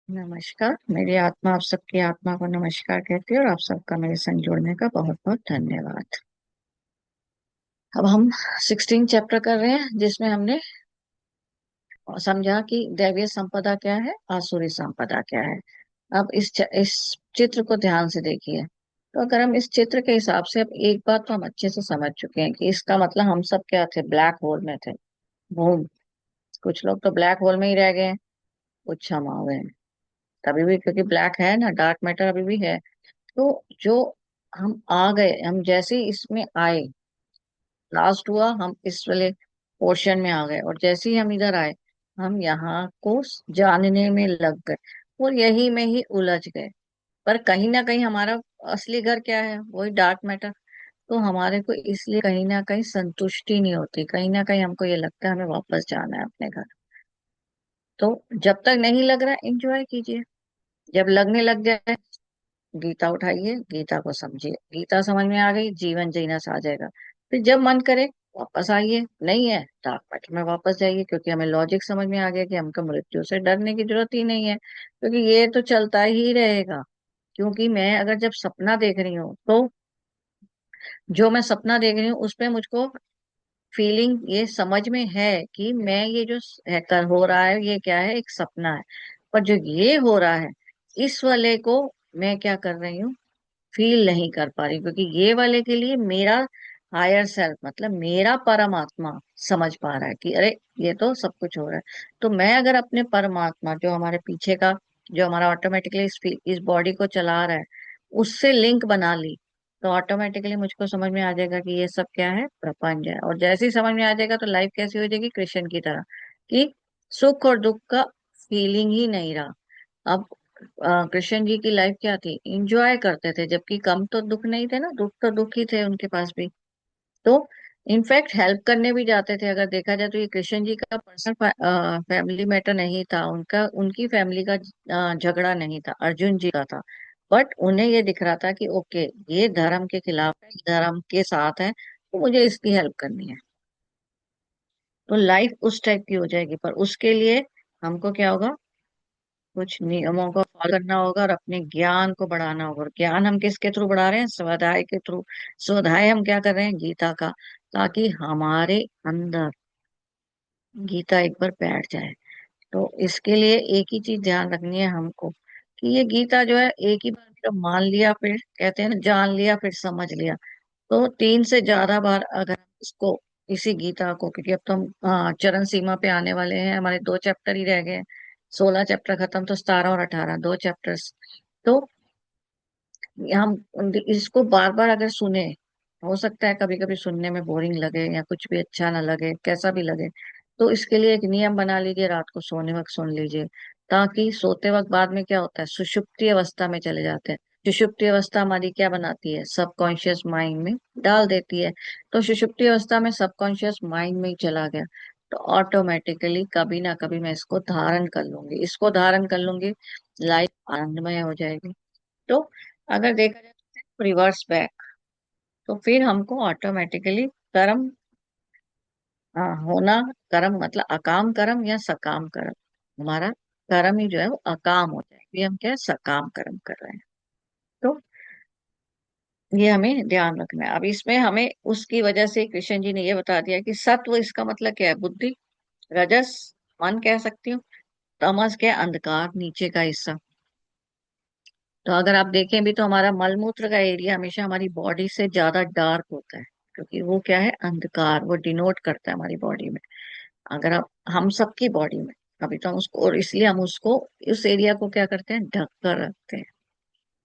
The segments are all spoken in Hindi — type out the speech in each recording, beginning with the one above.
नमस्कार। मेरी आत्मा आप सबकी आत्मा को नमस्कार कहती है और आप सबका मेरे संग जुड़ने का बहुत बहुत धन्यवाद। अब हम 16 चैप्टर कर रहे हैं जिसमें हमने समझा कि दैवीय संपदा क्या है, आसुरी संपदा क्या है। अब इस चित्र को ध्यान से देखिए। तो अगर हम इस चित्र के हिसाब से, अब एक बात तो हम अच्छे से समझ चुके हैं कि इसका मतलब हम सब क्या थे, ब्लैक होल में थे। बूम। कुछ लोग तो ब्लैक होल में ही रह गए हैं, कुछ हम आ गए हैं तभी भी, क्योंकि ब्लैक है ना, डार्क मैटर अभी भी है। तो जो हम आ गए, हम जैसे ही इसमें आए, लास्ट हुआ, हम इस वाले पोर्शन में आ गए और जैसे ही हम इधर आए, हम यहाँ को जानने में लग गए और यही में ही उलझ गए। पर कहीं ना कहीं हमारा असली घर क्या है, वही डार्क मैटर। तो हमारे को इसलिए कहीं ना कहीं संतुष्टि नहीं होती, कहीं ना कहीं हमको ये लगता है हमें वापस जाना है अपने घर। तो जब तक नहीं लग रहा, एंजॉय कीजिए। जब लगने लग जाए, गीता उठाइए, गीता को समझिए। गीता समझ में आ गई, जीवन जीना सा आ जाएगा। फिर जब मन करे वापस आइए, नहीं है डार्क मैटर में वापस जाइए, क्योंकि हमें लॉजिक समझ में आ गया कि हमको मृत्यु से डरने की जरूरत ही नहीं है, क्योंकि ये तो चलता ही रहेगा। क्योंकि मैं अगर जब सपना देख रही हूँ तो जो मैं सपना देख रही हूँ उस पे मुझको फीलिंग ये समझ में है कि मैं ये जो हो रहा है ये क्या है, एक सपना है। पर जो ये हो रहा है, इस वाले को मैं क्या कर रही हूँ, फील नहीं कर पा रही, क्योंकि ये वाले के लिए मेरा हायर सेल्फ, मतलब मेरा परमात्मा समझ पा रहा है कि अरे ये तो सब कुछ हो रहा है। तो मैं अगर अपने परमात्मा, जो हमारे पीछे का, जो हमारा ऑटोमेटिकली इस बॉडी को चला रहा है, उससे लिंक बना ली, तो ऑटोमेटिकली मुझको समझ में आ जाएगा कि ये सब क्या है, प्रपंच है। और जैसे ही समझ में आ जाएगा तो लाइफ कैसी हो जाएगी, कृष्ण की तरह, कि सुख और दुख का फीलिंग ही नहीं रहा। अब कृष्ण जी की लाइफ क्या थी, इंजॉय करते थे, जबकि कम तो दुख नहीं थे ना, दुख तो दुख ही थे उनके पास भी। तो इनफैक्ट हेल्प करने भी जाते थे। अगर देखा जाए तो ये कृष्ण जी का पर्सनल फैमिली मैटर नहीं था, उनका उनकी फैमिली का झगड़ा नहीं था, अर्जुन जी का था। बट उन्हें ये दिख रहा था कि ओके, ये धर्म के खिलाफ है, धर्म के साथ है, तो मुझे इसकी हेल्प करनी है। तो लाइफ उस टाइप की हो जाएगी, पर उसके लिए हमको क्या होगा, कुछ नियमों को फॉलो करना होगा और अपने ज्ञान को बढ़ाना होगा। और ज्ञान हम किसके थ्रू बढ़ा रहे हैं, स्वाध्याय के थ्रू। स्वाध्याय हम क्या कर रहे हैं, गीता का, ताकि हमारे अंदर गीता एक बार बैठ जाए। तो इसके लिए एक ही चीज ध्यान रखनी है हमको, कि ये गीता जो है, एक ही बार जब मान लिया, फिर कहते हैं ना, जान लिया फिर समझ लिया। तो 3 से ज्यादा बार अगर हम इसको, इसी गीता को, क्योंकि अब तो हम चरण सीमा पे आने वाले हैं, हमारे 2 चैप्टर ही रह गए हैं। 16 चैप्टर खत्म, तो 17 और 18, 2 चैप्टर्स। तो हम इसको बार बार अगर सुने, हो सकता है कभी कभी सुनने में बोरिंग लगे या कुछ भी अच्छा ना लगे, कैसा भी लगे, तो इसके लिए एक नियम बना लीजिए, रात को सोने वक्त सुन लीजिए। ताकि सोते वक्त बाद में क्या होता है, सुषुप्ति अवस्था में चले जाते हैं। सुषुप्ति अवस्था हमारी क्या बनाती है, सबकॉन्शियस माइंड में डाल देती है। तो सुषुप्ति अवस्था में सबकॉन्शियस माइंड में ही चला गया, तो ऑटोमेटिकली कभी ना कभी मैं इसको धारण कर लूंगी, इसको धारण कर लूंगी, लाइफ आनंदमय हो जाएगी। तो अगर देखा जाए तो रिवर्स बैक, तो फिर हमको ऑटोमेटिकली कर्म होना, कर्म मतलब अकाम कर्म या सकाम कर्म, हमारा कर्म ही जो है वो अकाम हो जाए, ये हम क्या है, सकाम कर्म कर रहे हैं। तो ये हमें ध्यान रखना है। अब इसमें हमें उसकी वजह से कृष्ण जी ने ये बता दिया कि सत्व, इसका मतलब क्या है, बुद्धि। रजस, मन कह सकती हूँ। तमस क्या है, अंधकार, नीचे का हिस्सा। तो अगर आप देखें भी तो हमारा मलमूत्र का एरिया हमेशा हमारी बॉडी से ज्यादा डार्क होता है, क्योंकि वो क्या है, अंधकार, वो डिनोट करता है हमारी बॉडी में। अगर आप, हम सबकी बॉडी में, अभी तो हम उसको, और इसलिए हम उसको, उस एरिया को क्या करते हैं, ढक कर रखते हैं।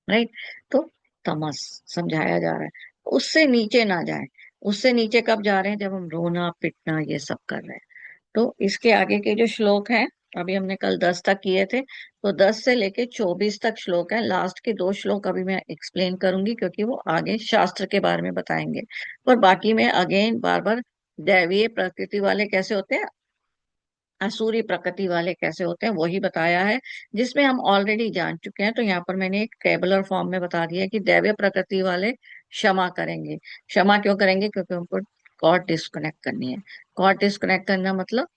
राइट। तो तमस समझाया जा रहा है, उससे नीचे ना जाए। उससे नीचे कब जा रहे हैं, जब हम रोना पिटना ये सब कर रहे हैं। तो इसके आगे के जो श्लोक हैं, अभी हमने कल 10 तक किए थे, तो 10 से लेके 24 तक श्लोक है। लास्ट के 2 श्लोक अभी मैं एक्सप्लेन करूंगी, क्योंकि वो आगे शास्त्र के बारे में बताएंगे। पर बाकी में अगेन बार बार, दैवीय प्रकृति वाले कैसे होते हैं, असुरी प्रकृति वाले कैसे होते हैं, वही बताया है, जिसमें हम ऑलरेडी जान चुके हैं। तो यहाँ पर मैंने एक टेबुलर फॉर्म में बता दिया है कि दैवीय प्रकृति वाले क्षमा करेंगे। क्षमा क्यों करेंगे, क्योंकि उनको गॉड डिस्कनेक्ट करनी है। गॉड डिस्कनेक्ट करना मतलब,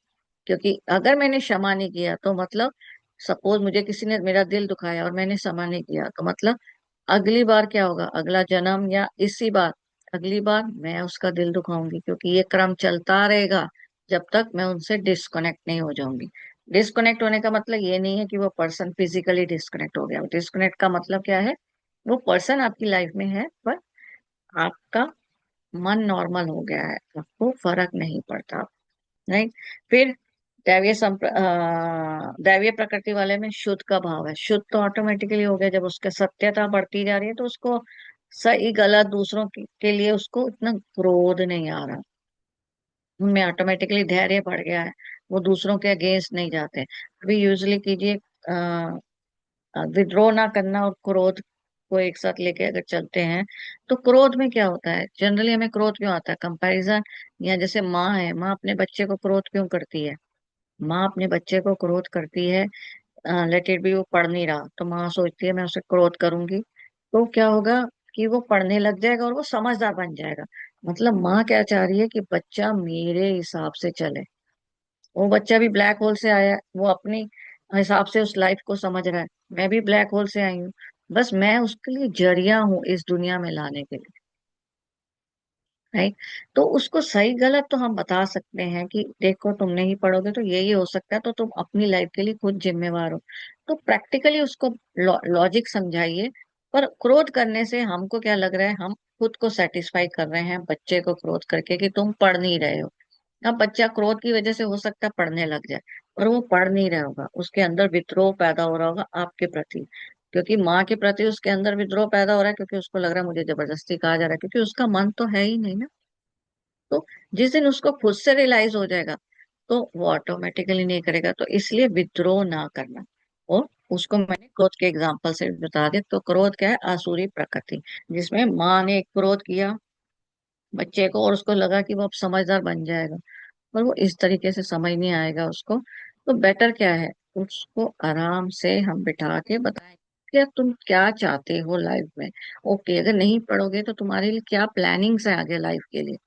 क्योंकि अगर मैंने क्षमा नहीं किया तो मतलब सपोज मुझे किसी ने मेरा दिल दुखाया और मैंने क्षमा नहीं किया, तो मतलब अगली बार क्या होगा, अगला जन्म या इसी बार अगली बार मैं उसका दिल दुखाऊंगी, क्योंकि ये क्रम चलता रहेगा जब तक मैं उनसे डिस्कनेक्ट नहीं हो जाऊंगी। डिस्कनेक्ट होने का मतलब ये नहीं है कि वो पर्सन फिजिकली डिस्कनेक्ट हो गया। डिस्कनेक्ट का मतलब क्या है, वो पर्सन आपकी लाइफ में है पर आपका मन नॉर्मल हो गया है, आपको फर्क नहीं पड़ता। नहीं। फिर दैवीय प्रकृति वाले में शुद्ध का भाव है। शुद्ध तो ऑटोमेटिकली हो गया, जब उसका सत्यता बढ़ती जा रही है तो उसको सही गलत दूसरों के लिए उसको इतना क्रोध नहीं आ रहा, उनमें ऑटोमेटिकली धैर्य बढ़ गया है, वो दूसरों के अगेंस्ट नहीं जाते। अभी यूजली कीजिए, विद्रोह ना करना और क्रोध को एक साथ लेके अगर चलते हैं, तो क्रोध में क्या होता है, जनरली हमें क्रोध क्यों आता है, कंपैरिजन। या जैसे माँ है, माँ अपने बच्चे को क्रोध क्यों करती है, माँ अपने बच्चे को क्रोध करती है, लेट इट बी, वो पढ़ नहीं रहा तो माँ सोचती है मैं उसे क्रोध करूंगी तो क्या होगा कि वो पढ़ने लग जाएगा और वो समझदार बन जाएगा। मतलब माँ क्या चाह रही है कि बच्चा मेरे हिसाब से चले। वो बच्चा भी ब्लैक होल से आया है, वो अपनी हिसाब से उस लाइफ को समझ रहा है। मैं भी ब्लैक होल से आई हूँ, बस मैं उसके लिए जरिया हूँ इस दुनिया में लाने के लिए। राइट। तो उसको सही गलत तो हम बता सकते हैं कि देखो तुम नहीं पढ़ोगे तो यही हो सकता है, तो तुम अपनी लाइफ के लिए खुद जिम्मेवार हो। तो प्रैक्टिकली उसको लॉजिक समझाइए। पर क्रोध करने से हमको क्या लग रहा है, हम खुद को सेटिस्फाई कर रहे हैं बच्चे को क्रोध करके कि तुम पढ़ नहीं रहे हो। अब बच्चा क्रोध की वजह से हो सकता है पढ़ने लग जाए, और वो पढ़ नहीं रहा होगा, उसके अंदर विद्रोह पैदा हो रहा होगा आपके प्रति। क्योंकि माँ के प्रति उसके अंदर विद्रोह पैदा हो रहा है, क्योंकि उसको लग रहा है मुझे जबरदस्ती कहा जा रहा है, क्योंकि उसका मन तो है ही नहीं ना। तो जिस दिन उसको खुद से रियलाइज हो जाएगा तो वो ऑटोमेटिकली नहीं करेगा। तो इसलिए विद्रोह ना करना। और उसको मैंने क्रोध के एग्जाम्पल से बता दिया। तो क्रोध क्या है, आसुरी प्रकृति, जिसमें माँ ने एक क्रोध किया बच्चे को और उसको लगा कि वो अब समझदार बन जाएगा, पर वो इस तरीके से समझ नहीं आएगा उसको। तो बेटर क्या है, उसको आराम से हम बिठा के बताएं कि यार तुम क्या चाहते हो लाइफ में। ओके, अगर नहीं पढ़ोगे तो तुम्हारे लिए क्या प्लानिंग्स है आगे लाइफ के लिए।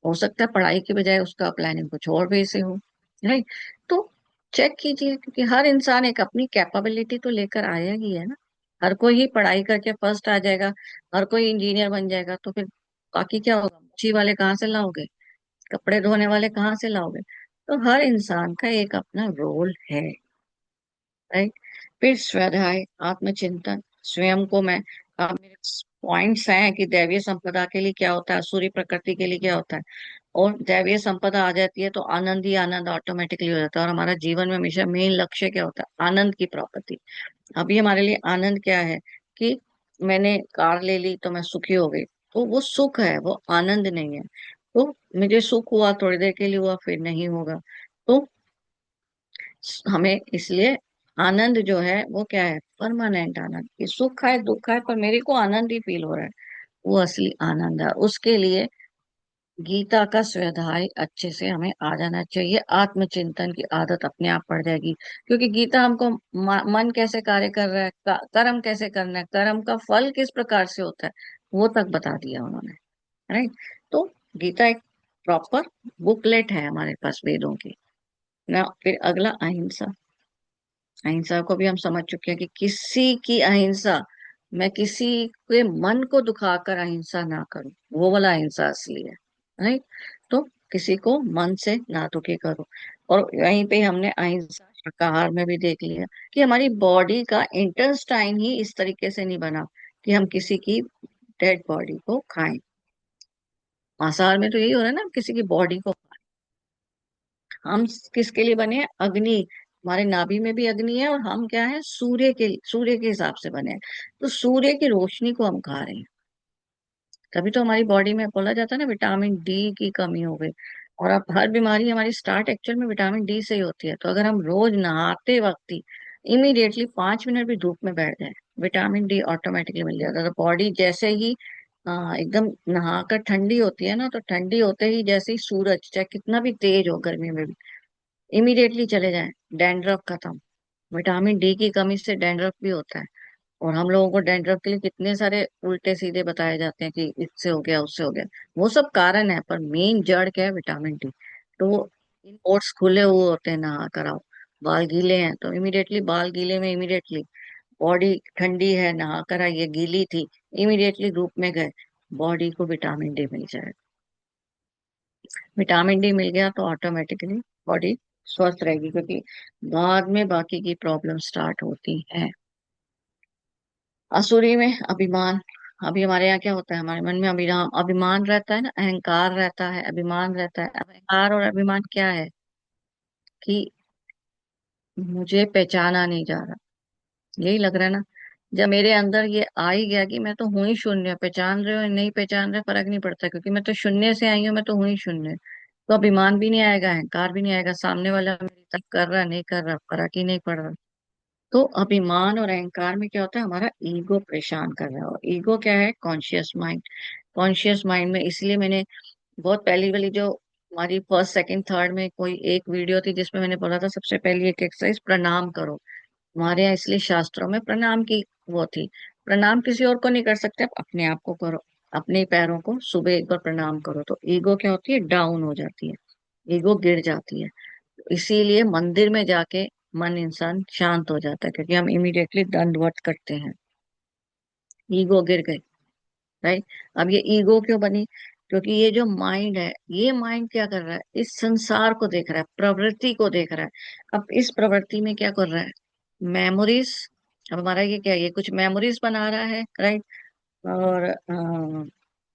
हो सकता है पढ़ाई के बजाय उसका प्लानिंग कुछ और भी से हो। राइट। तो चेक कीजिए, क्योंकि हर इंसान एक अपनी कैपेबिलिटी तो लेकर आया ही है ना। हर कोई ही पढ़ाई करके फर्स्ट आ जाएगा, हर कोई इंजीनियर बन जाएगा, तो फिर बाकी क्या होगा, मच्छी वाले कहाँ से लाओगे, कपड़े धोने वाले कहाँ से लाओगे। तो हर इंसान का एक अपना रोल है। राइट। फिर स्वाध्याय, आत्मचिंतन, स्वयं को मैं, मेरे पॉइंट्स हैं कि दैवीय संपदा के लिए क्या होता है, सूर्य प्रकृति के लिए क्या होता है। और दैवीय संपदा आ जाती है तो आनंद ही आनंद ऑटोमेटिकली हो जाता है। और हमारा जीवन में हमेशा मेन लक्ष्य क्या होता है, आनंद की प्राप्ति। अभी हमारे लिए आनंद क्या है कि मैंने कार ले ली तो मैं सुखी हो गई, तो वो सुख है, वो आनंद नहीं है। तो मुझे सुख हुआ, थोड़ी देर के लिए हुआ, फिर नहीं होगा। तो हमें इसलिए आनंद जो है वो क्या है, परमानेंट आनंद। कि सुख है दुख है पर मेरे को आनंद ही फील हो रहा है, वो असली आनंद है। उसके लिए गीता का स्वाध्याय अच्छे से हमें आ जाना चाहिए, आत्मचिंतन की आदत अपने आप पड़ जाएगी। क्योंकि गीता हमको मन कैसे कार्य कर रहा है, कर्म कैसे करना है, कर्म का फल किस प्रकार से होता है, वो तक बता दिया उन्होंने। राइट। तो गीता एक प्रॉपर बुकलेट है हमारे पास वेदों की ना। फिर अगला अहिंसा। अहिंसा को भी हम समझ चुके हैं कि किसी की अहिंसा, मैं किसी के मन को दुखाकर अहिंसा ना करूं, वो वाला अहिंसा असली है। राइट। तो किसी को मन से ना दुखी करो। और वहीं पे हमने अहिंसा शाकाहार में भी देख लिया कि हमारी बॉडी का इंटेस्टाइन ही इस तरीके से नहीं बना कि हम किसी की डेड बॉडी को खाएं। मांसाहार में तो यही हो रहा है ना, हम किसी की बॉडी को, हम किसके लिए बने हैं, अग्नि, हमारे नाभि में भी अग्नि है, और हम क्या है, सूर्य के हिसाब से बने हैं। तो सूर्य की रोशनी को हम खा रहे हैं, तभी तो हमारी बॉडी में बोला जाता है ना विटामिन डी की कमी हो गई। और अब हर बीमारी हमारी स्टार्ट एक्चुअल में विटामिन डी से ही होती है। तो अगर हम रोज नहाते वक्त ही इमीडिएटली 5 मिनट भी धूप में बैठ जाए, विटामिन डी ऑटोमेटिकली मिल जाता है। तो बॉडी जैसे ही एकदम नहाकर ठंडी होती है ना, तो ठंडी होते ही जैसे ही सूरज चाहे कितना भी तेज हो गर्मी में भी, इमीडिएटली चले जाएं, डैंड्रफ खत्म। विटामिन डी की कमी से डैंड्रफ भी होता है। और हम लोगों को डैंड्रफ के लिए कितने सारे उल्टे सीधे बताए जाते हैं कि इससे हो गया उससे हो गया, वो सब कारण है, पर मेन जड़ क्या है, विटामिन डी। तो वो इन ओट्स खुले हुए होते हैं, नहा कर आओ, बाल गीले हैं तो इमीडिएटली बाल गीले में इमीडिएटली बॉडी ठंडी है, नहा कर आई, ये गीली थी, इमीडिएटली धूप में गए, बॉडी को विटामिन डी मिल जाएगा। विटामिन डी मिल गया तो ऑटोमेटिकली बॉडी स्वस्थ रहेगी, क्योंकि बाद में बाकी की प्रॉब्लम स्टार्ट होती हैं। असुरी में अभिमान। अभी हमारे यहाँ क्या होता है, हमारे मन में अभिमान अभिमान रहता है ना, अहंकार रहता है, अभिमान रहता है। अब अहंकार और अभिमान क्या है कि मुझे पहचाना नहीं जा रहा, यही लग रहा है ना। जब मेरे अंदर ये आ ही गया कि मैं तो हूं ही शून्य, पहचान रहे हो नहीं पहचान रहे फर्क नहीं पड़ता, क्योंकि मैं तो शून्य से आई हूँ, मैं तो हूं ही शून्य। तो अभिमान भी नहीं आएगा, अहंकार भी नहीं आएगा, सामने वाला मेरी तरफ कर रहा नहीं कर रहा फर्क ही नहीं पड़ रहा। तो अभिमान और अहंकार में क्या होता है, हमारा ईगो परेशान कर रहा है। और ईगो क्या है, कॉन्शियस माइंड। कॉन्शियस माइंड में इसलिए मैंने बहुत पहली वाली जो हमारी फर्स्ट सेकंड थर्ड में कोई एक वीडियो थी जिसमें मैंने बोला था सबसे पहली एक एक्सरसाइज प्रणाम करो। हमारे यहाँ इसलिए शास्त्रों में प्रणाम की वो थी। प्रणाम किसी और को नहीं कर सकते, आप अपने आप को करो। अपने पैरों को सुबह एक बार प्रणाम करो तो ईगो क्या होती है, डाउन हो जाती है, ईगो गिर जाती है। इसीलिए मंदिर में जाके मन इंसान शांत हो जाता है, क्योंकि हम इमीडिएटली दंडवत करते हैं, ईगो गिर गई। राइट। अब ये ईगो क्यों बनी, क्योंकि ये जो माइंड है, ये माइंड क्या कर रहा है, इस संसार को देख रहा है, प्रवृत्ति को देख रहा है। अब इस प्रवृत्ति में क्या कर रहा है, मेमोरीज। अब हमारा ये क्या है, ये कुछ मेमोरीज बना रहा है, राइट। और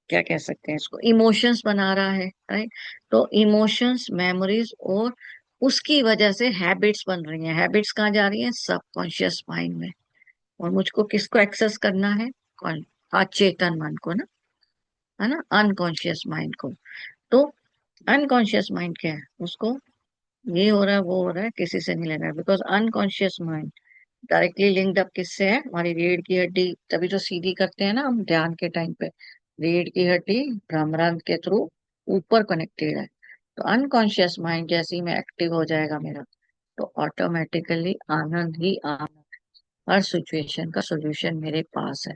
क्या कह सकते हैं इसको, इमोशंस बना रहा है, राइट। तो इमोशंस, मेमोरीज, और उसकी वजह से हैबिट्स बन रही हैं। हैबिट्स कहाँ जा रही हैं, सबकॉन्शियस माइंड में। और मुझको किसको एक्सेस करना है, कौन, अचेतन मन को ना, है ना, अनकॉन्शियस माइंड को। तो अनकॉन्शियस माइंड क्या है, उसको ये हो रहा है वो हो रहा है, किसी से नहीं लेना, because unconscious mind directly linked up किससे है, हमारी रीढ़ की हड्डी। तभी तो सीधी करते हैं ना हम ध्यान के टाइम पे, रीढ़ की हड्डी भ्रमरंध्र के थ्रू ऊपर कनेक्टेड है। तो अनकॉन्शियस माइंड जैसे ही में एक्टिव हो जाएगा मेरा, तो ऑटोमेटिकली आनंद ही आनंद, हर सिचुएशन का सोल्यूशन मेरे पास है।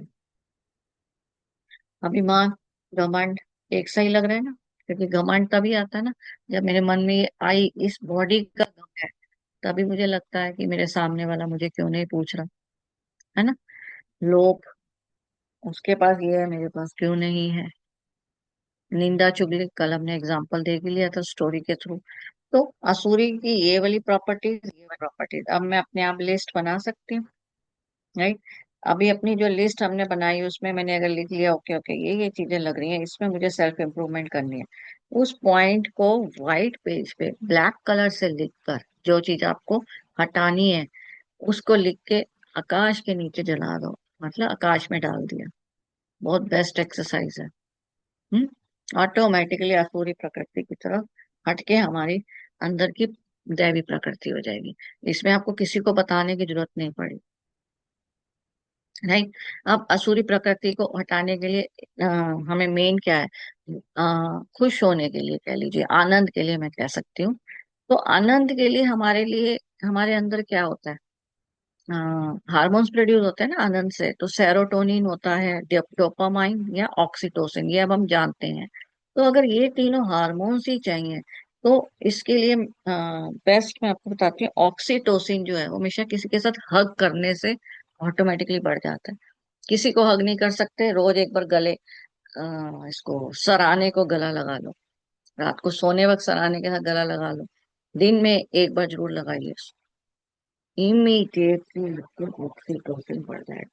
अभिमान, घमंड एक सही लग रहा है ना, क्योंकि घमंड तभी आता है ना जब मेरे मन में ये आई, इस बॉडी का गम है, तभी मुझे लगता है कि मेरे सामने वाला मुझे क्यों नहीं पूछ रहा, है ना। लोभ, उसके पास ये है मेरे पास क्यों नहीं है। निंदा चुगली, कल हमने एग्जाम्पल दे के लिया था स्टोरी के थ्रू। तो असुरी की ये वाली प्रॉपर्टीज, ये वाली प्रॉपर्टीज, अब मैं अपने आप लिस्ट बना सकती हूँ, राइट। अभी अपनी जो लिस्ट हमने बनाई उसमें मैंने अगर लिख लिया, ओके ओके ये चीजें लग रही हैं, इसमें मुझे सेल्फ इम्प्रूवमेंट करनी है, उस पॉइंट को व्हाइट पेज पे ब्लैक कलर से लिख कर, जो चीज आपको हटानी है उसको लिख के आकाश के नीचे जला दो, मतलब आकाश में डाल दिया। बहुत बेस्ट एक्सरसाइज है। ऑटोमेटिकली आसुरी प्रकृति की तरफ हटके हमारी अंदर की दैवी प्रकृति हो जाएगी। इसमें आपको किसी को बताने की जरूरत नहीं पड़ी, राइट। अब असुरी प्रकृति को हटाने के लिए हमें मेन क्या है, खुश होने के लिए कह लीजिए, आनंद के लिए मैं कह सकती हूँ। तो आनंद के लिए हमारे लिए, हमारे अंदर क्या होता है, हार्मोन्स प्रोड्यूस होते हैं ना आनंद से। तो सेरोटोनिन होता है, डोपामाइन या ऑक्सीटोसिन, ये अब हम जानते हैं। तो अगर ये तीनों हार्मोन्स ही चाहिए तो इसके लिए बेस्ट मैं आपको बताती हूँ, ऑक्सीटोसिन जो है वो हमेशा किसी के साथ हग करने से ऑटोमेटिकली बढ़ जाता है। किसी को हग नहीं कर सकते, रोज एक बार गले, इसको सराहने को गला लगा लो, रात को सोने वक्त सराहने के साथ गला लगा लो, दिन में एक बार जरूर लगाइए, इमीडिएटली ऑक्सीटोसिन बढ़ जाएगा।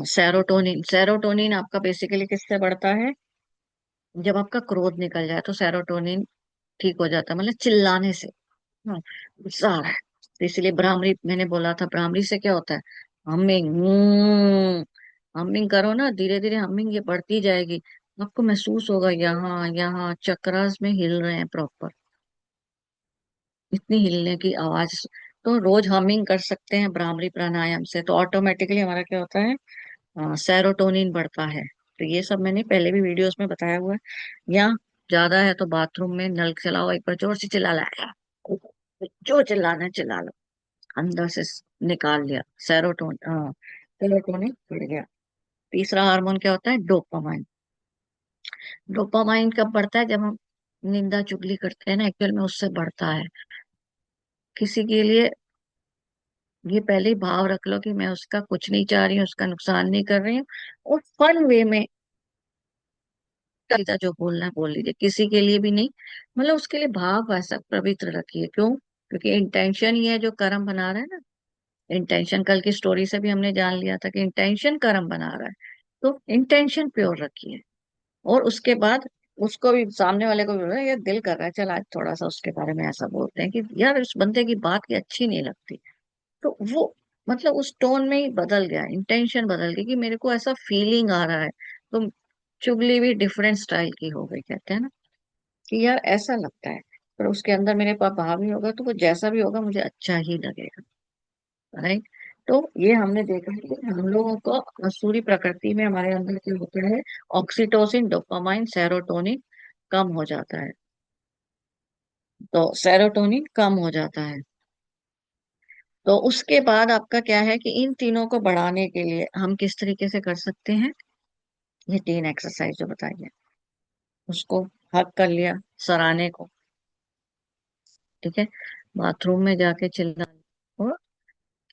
सेरोटोनिन, सेरोटोनिन आपका बेसिकली किससे बढ़ता है, जब आपका क्रोध निकल जाए तो सेरोटोनिन ठीक हो जाता है, मतलब चिल्लाने से। हाँ, गुस्सा आ रहा है तो इसलिए भ्रामरी, मैंने बोला था भ्रामरी से क्या होता है, हमिंग, हमिंग करो ना, धीरे धीरे हमिंग ये बढ़ती जाएगी, आपको महसूस होगा यहाँ यहाँ चक्रास में हिल रहे हैं प्रॉपर, इतनी हिलने की आवाज। तो रोज हमिंग कर सकते हैं भ्रामरी प्राणायाम से, तो ऑटोमेटिकली हमारा क्या होता है, सेरोटोनिन बढ़ता है। तो ये सब मैंने पहले भी वीडियोस में बताया हुआ है। या ज्यादा है तो बाथरूम में नल चलाओ, एक बार जोर से चिल्ला लाया, जो चिल्लाना है चिल्ला लो, अंदर से निकाल लिया, सेरोटोनिन बढ़ गया। तीसरा हार्मोन क्या होता है, डोपामाइन। डोपामाइन कब बढ़ता है, जब हम निंदा चुगली करते हैं ना, एक्चुअल में उससे बढ़ता है। किसी के लिए ये पहले ही भाव रख लो कि मैं उसका कुछ नहीं चाह रही हूँ, उसका नुकसान नहीं कर रही हूँ, और फन वे में चलता जो बोलना है बोल लीजिए, किसी के लिए भी नहीं। मतलब उसके लिए भाव ऐसा पवित्र रखिए। क्यों? क्योंकि इंटेंशन ही है जो कर्म बना रहा है ना। इंटेंशन कल की स्टोरी से भी हमने जान लिया था कि इंटेंशन कर्म बना रहा है। तो इंटेंशन प्योर रखिए। और उसके बाद उसको भी, सामने वाले को भी बोल रहा है यार दिल कर रहा है चल आज थोड़ा सा उसके बारे में ऐसा बोलते हैं कि यार उस बंदे की बात की अच्छी नहीं लगती। तो वो मतलब उस टोन में ही बदल गया, इंटेंशन बदल गई कि मेरे को ऐसा फीलिंग आ रहा है। तो चुगली भी डिफरेंट स्टाइल की हो गई, कहते हैं ना कि यार ऐसा लगता है, पर उसके अंदर मेरे पास भाव नहीं होगा तो वो जैसा भी होगा मुझे अच्छा ही लगेगा। राइट। तो ये हमने देखा है कि हम लोगों को आसुरी प्रकृति में हमारे अंदर क्या होता है, ऑक्सीटोसिन, डोपामाइन, सेरोटोनिन कम हो जाता है। तो सेरोटोनिन कम हो जाता है। तो उसके बाद आपका क्या है कि इन तीनों को बढ़ाने के लिए हम किस तरीके से कर सकते हैं, ये 3 एक्सरसाइज जो बताई है। उसको हक कर लिया, सराहने को, ठीक है, बाथरूम में जाके चिल्लाना, और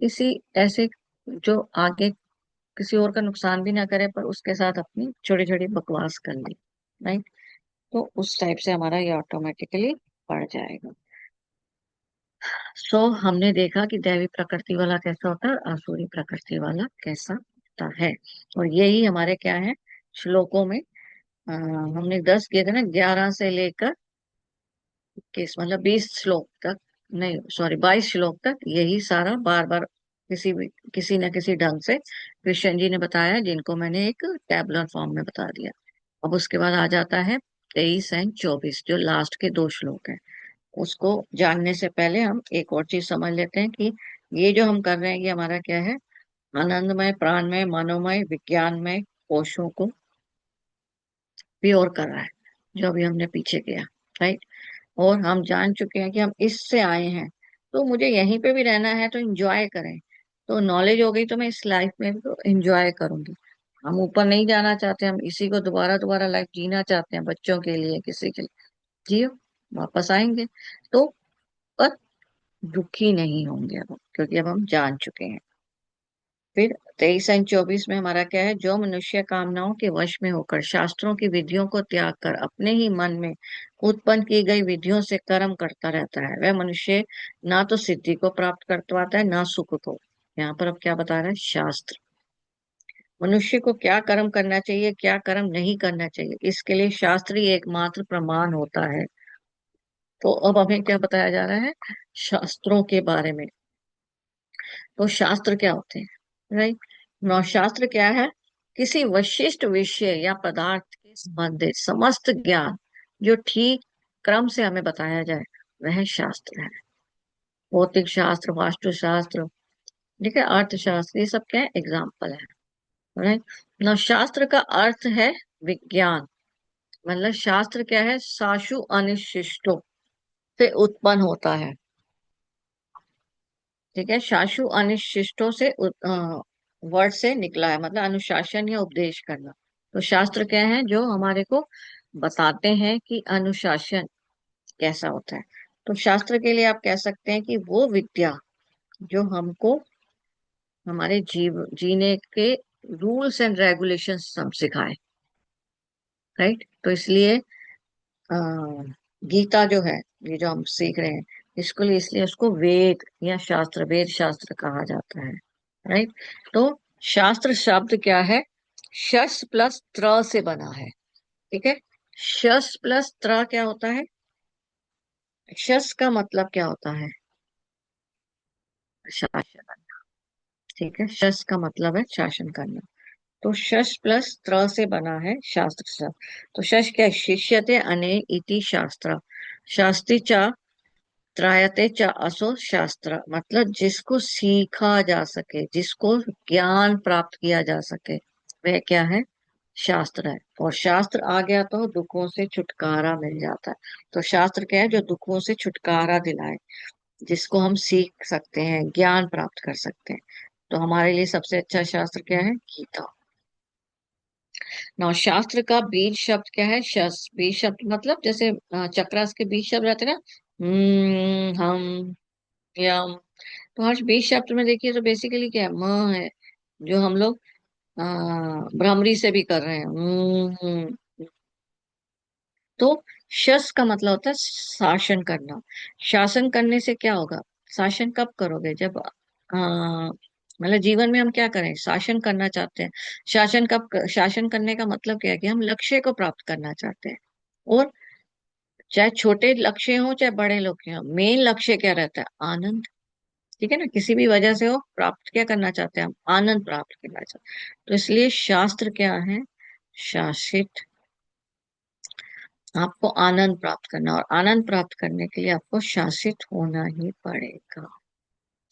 किसी ऐसे जो आगे किसी और का नुकसान भी ना करे पर उसके साथ अपनी छोटी छोटी बकवास कर ली। राइट। तो उस टाइप से हमारा ये ऑटोमेटिकली बढ़ जाएगा। सो हमने देखा कि दैवी प्रकृति वाला कैसा होता है और आसुरी प्रकृति वाला कैसा होता है। और यही हमारे क्या है, श्लोकों में हमने 10 किए थे ना, 11 से लेकर 21 मतलब 20 श्लोक तक, नहीं सॉरी 22 श्लोक तक, यही सारा बार बार किसी भी किसी न किसी ढंग से कृष्ण जी ने बताया, जिनको मैंने एक टैबुलर फॉर्म में बता दिया। अब उसके बाद आ जाता है 23 और 24, जो लास्ट के 2 श्लोक हैं। उसको जानने से पहले हम एक और चीज समझ लेते हैं कि ये जो हम कर रहे हैं ये हमारा क्या है, आनंदमय, प्राणमय, मनोमय, विज्ञानमय कोशों को प्योर कर रहा है, जो अभी हमने पीछे किया। राइट। और हम जान चुके हैं कि हम इससे आए हैं, तो मुझे यहीं पे भी रहना है तो एंजॉय करें। तो नॉलेज हो गई तो मैं इस लाइफ में भी तो एंजॉय करूंगी। हम ऊपर नहीं जाना चाहते, हम इसी को दोबारा दोबारा लाइफ जीना चाहते हैं, बच्चों के लिए, किसी के लिए जियो, वापस आएंगे। तो पर दुखी नहीं होंगे अब, क्योंकि अब हम जान चुके हैं। फिर 23 और 24 में हमारा क्या है, जो मनुष्य कामनाओं के वश में होकर शास्त्रों की विधियों को त्याग कर अपने ही मन में उत्पन्न की गई विधियों से कर्म करता रहता है, वह मनुष्य ना तो सिद्धि को प्राप्त कर पाता है ना सुख को। यहाँ पर अब क्या बता रहा है शास्त्र, मनुष्य को क्या कर्म करना चाहिए क्या कर्म नहीं करना चाहिए, इसके लिए शास्त्र ही एकमात्र प्रमाण होता है। तो अब हमें क्या बताया जा रहा है शास्त्रों के बारे में। तो शास्त्र क्या होते हैं, राइट। नौ शास्त्र क्या है, किसी विशिष्ट विषय या पदार्थ के संबंधित समस्त ज्ञान जो ठीक क्रम से हमें बताया जाए, वह शास्त्र है। भौतिक शास्त्र, वास्तुशास्त्र, ठीक है, अर्थशास्त्र, ये सब क्या है, एग्जाम्पल है। राइट। नौ शास्त्र का अर्थ है विज्ञान। मतलब शास्त्र क्या है, साशु अनिशिष्टों से उत्पन्न होता है। ठीक है, शाशु अनिशिष्टों से वर्ड से निकला है, मतलब अनुशासन या उपदेश करना। तो शास्त्र क्या है, जो हमारे को बताते हैं कि अनुशासन कैसा होता है। तो शास्त्र के लिए आप कह सकते हैं कि वो विद्या जो हमको हमारे जीने के रूल्स एंड रेगुलेशंस हम सिखाए। राइट। तो इसलिए अ, गीता जो है, ये जो हम सीख रहे हैं, इसको लिए इसलिए उसको वेद या शास्त्र, वेद शास्त्र कहा जाता है। राइट। तो शास्त्र शब्द क्या है, शस प्लस त्र से बना है। ठीक है। शस प्लस त्र क्या होता है, शस का मतलब क्या होता है, शासन। ठीक है, शस का मतलब है शासन करना। तो शश प्लस त्र से बना है शास्त्र शब्द। तो शश क्या है, शिष्यते अने इति शास्त्र, शास्त्री चा त्रायते च असो शास्त्र, मतलब जिसको सीखा जा सके, जिसको ज्ञान प्राप्त किया जा सके, वह क्या है, शास्त्र है। और शास्त्र आ गया तो दुखों से छुटकारा मिल जाता है। तो शास्त्र क्या है, जो दुखों से छुटकारा दिलाए, जिसको हम सीख सकते हैं, ज्ञान प्राप्त कर सकते हैं। तो हमारे लिए सबसे अच्छा शास्त्र क्या है, गीता। नौ शास्त्र का बीज शब्द क्या है, शस। बीज शब्द मतलब जैसे चक्रास के बीज शब्द रहते हैं ना, हम, या तो हर्ष 20 चैप्टर में देखिए तो बेसिकली क्या है, म है जो हम लोग भ्रामरी से भी कर रहे हैं। तो शस का मतलब होता है शासन करना। शासन करने से क्या होगा? शासन कब करोगे? जब मतलब जीवन में हम क्या करें, शासन करना चाहते हैं। शासन करने का मतलब क्या है कि हम लक्ष्य को प्राप्त करना चाहते हैं। और चाहे छोटे लक्ष्य हो चाहे बड़े लक्ष्य हो, मेन लक्ष्य क्या रहता है? आनंद। ठीक है ना, किसी भी वजह से हो प्राप्त क्या करना चाहते हैं हम? आनंद प्राप्त करना चाहते हैं। तो इसलिए शास्त्र क्या है? शासित। आपको आनंद प्राप्त करना, और आनंद प्राप्त करने के लिए आपको शासित होना ही पड़ेगा।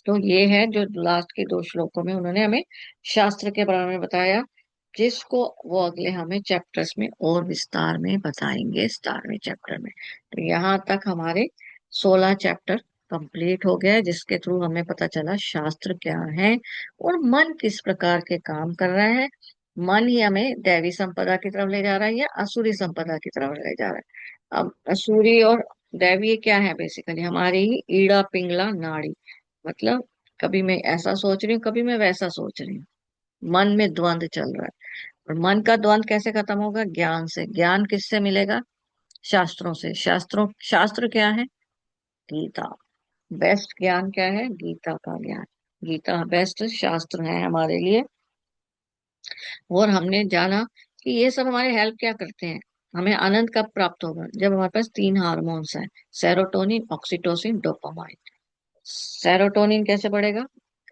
तो ये है जो लास्ट के दो श्लोकों में उन्होंने हमें शास्त्र के बारे में बताया, जिसको वो अगले हमें चैप्टर्स में और विस्तार में बताएंगे, 17वें चैप्टर में। तो यहाँ तक हमारे 16 चैप्टर कंप्लीट हो गया, जिसके थ्रू हमें पता चला शास्त्र क्या है और मन किस प्रकार के काम कर रहा है। मन ही हमें दैवी संपदा की तरफ ले जा रहा है या असुरी संपदा की तरफ ले जा रहा है। अब असुरी और दैवीय क्या है? बेसिकली हमारी ही ईड़ा पिंगला नाड़ी। मतलब कभी मैं ऐसा सोच रही हूँ, कभी मैं वैसा सोच रही हूँ। मन में द्वंद चल रहा है। और मन का द्वंद कैसे खत्म होगा? ज्ञान से। ज्ञान किससे मिलेगा? शास्त्रों से। शास्त्र क्या है? गीता। बेस्ट ज्ञान क्या है? गीता का ज्ञान। गीता बेस्ट शास्त्र है हमारे लिए। और हमने जाना कि ये सब हमारे हेल्प क्या करते हैं। हमें आनंद कब प्राप्त होगा? जब हमारे पास तीन हार्मोन्स हैं, सेरोटोनिन, ऑक्सीटोसिन, डोपामाइन। सेरोटोनिन कैसे बढ़ेगा?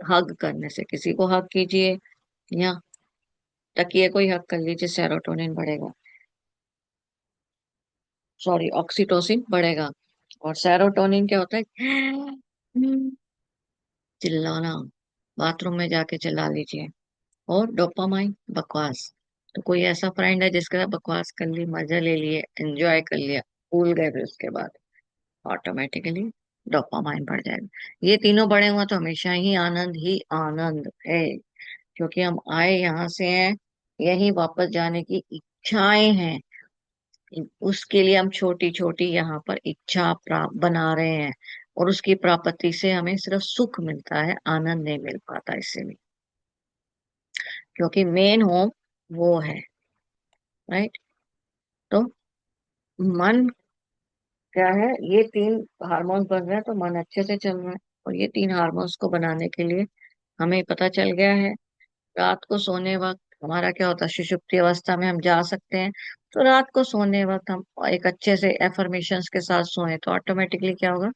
हग करने से। किसी को हग कीजिए या तकिए को ही हग कर लीजिए, सेरोटोनिन बढ़ेगा। सॉरी, ऑक्सीटोसिन बढ़ेगा। और सेरोटोनिन क्या होता है? चिल्लाना। बाथरूम में जाके चिल्ला लीजिए। और डोपामाइन बकवास। तो कोई ऐसा फ्रेंड है जिसके साथ बकवास कर ली, मजा ले लिए, एंजॉय कर लिया, भूल गए, फिर उसके बाद ऑटोमेटिकली डोपामाइन बढ़ जाएगा। ये तीनों बढ़े हुए तो हमेशा ही आनंद है। क्योंकि हम आए यहाँ से हैं, यही वापस जाने की इच्छाएं हैं। उसके लिए हम छोटी छोटी यहाँ पर इच्छा प्राप्त बना रहे हैं। और उसकी प्राप्ति से हमें सिर्फ सुख मिलता है, आनंद नहीं मिल पाता इससे भी। क्योंकि मेन होम वो है। राइट। तो मन क्या है? ये तीन हार्मोन्स बन रहे हैं तो मन अच्छे से चल रहा है। और ये तीन हार्मोन्स को बनाने के लिए हमें पता चल गया है, रात को सोने वक्त हमारा क्या होता है, सुषुप्ति अवस्था में हम जा सकते हैं। तो रात को सोने वक्त हम एक अच्छे से एफर्मेशंस के साथ सोए तो ऑटोमेटिकली क्या होगा?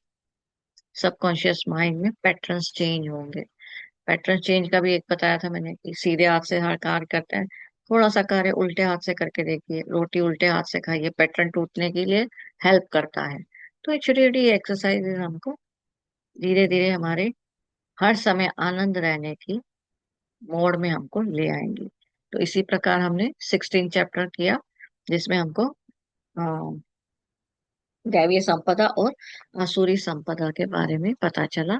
सबकॉन्शियस माइंड में पैटर्न्स चेंज होंगे। पैटर्न चेंज का भी एक बताया था मैंने कि सीधे हाथ से हर कार्य करते हैं, थोड़ा सा कार्य उल्टे हाथ से करके देखिए, रोटी उल्टे हाथ से खाइए, पैटर्न टूटने के लिए हेल्प करता है। तो ये छोटी छोटी एक्सरसाइज हमको धीरे धीरे हमारे हर समय आनंद रहने की मोड में हमको ले आएंगी। तो इसी प्रकार हमने 16 चैप्टर किया, जिसमें हमको अ, दैवीय संपदा और आसुरी संपदा के बारे में पता चला।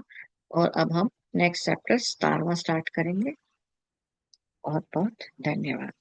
और अब हम नेक्स्ट चैप्टर 17वां स्टार्ट करेंगे। बहुत बहुत धन्यवाद।